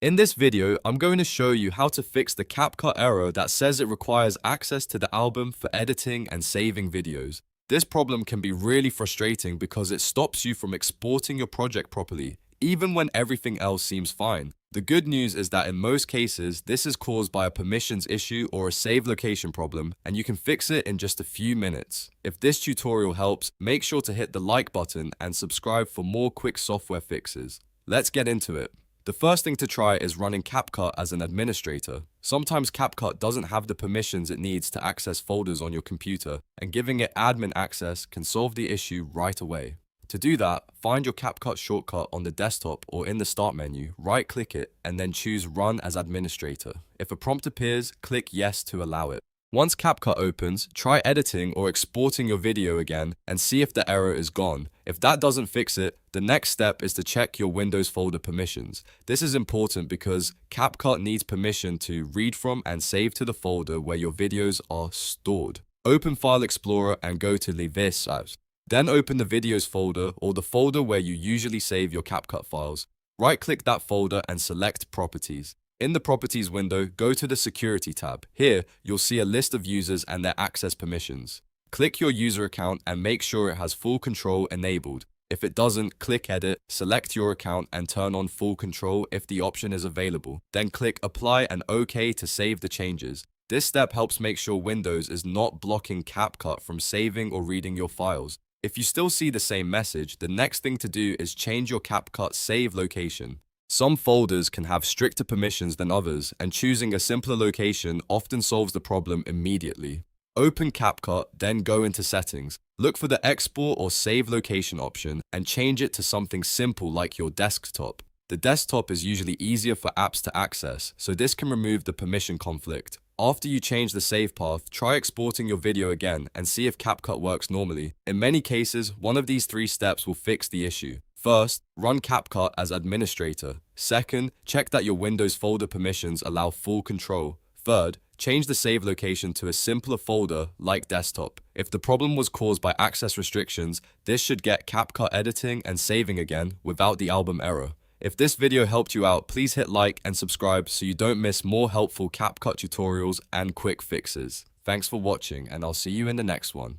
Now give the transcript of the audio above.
In this video, I'm going to show you how to fix the CapCut error that says it requires access to the album for editing and saving videos. This problem can be really frustrating because it stops you from exporting your project properly, even when everything else seems fine. The good news is that in most cases, this is caused by a permissions issue or a save location problem, and you can fix it in just a few minutes. If this tutorial helps, make sure to hit the like button and subscribe for more quick software fixes. Let's get into it. The first thing to try is running CapCut as an administrator. Sometimes CapCut doesn't have the permissions it needs to access folders on your computer, and giving it admin access can solve the issue right away. To do that, find your CapCut shortcut on the desktop or in the Start menu, right-click it, and then choose Run as Administrator. If a prompt appears, click Yes to allow it. Once CapCut opens, try editing or exporting your video again and see if the error is gone. If that doesn't fix it, the next step is to check your Windows folder permissions. This is important because CapCut needs permission to read from and save to the folder where your videos are stored. Open File Explorer and go to Les. Then open the Videos folder or the folder where you usually save your CapCut files. Right-click that folder and select Properties. In the Properties window, go to the Security tab. Here, you'll see a list of users and their access permissions. Click your user account and make sure it has full control enabled. If it doesn't, click Edit, select your account and turn on full control if the option is available. Then click Apply and OK to save the changes. This step helps make sure Windows is not blocking CapCut from saving or reading your files. If you still see the same message, the next thing to do is change your CapCut save location. Some folders can have stricter permissions than others, and choosing a simpler location often solves the problem immediately. Open CapCut, then go into Settings. Look for the Export or Save Location option and change it to something simple like your desktop. The desktop is usually easier for apps to access, so this can remove the permission conflict. After you change the save path, try exporting your video again and see if CapCut works normally. In many cases, one of these 3 steps will fix the issue. First, run CapCut as administrator. Second, check that your Windows folder permissions allow full control. Third, change the save location to a simpler folder like desktop. If the problem was caused by access restrictions, this should get CapCut editing and saving again without the album error. If this video helped you out, please hit like and subscribe so you don't miss more helpful CapCut tutorials and quick fixes. Thanks for watching, and I'll see you in the next one.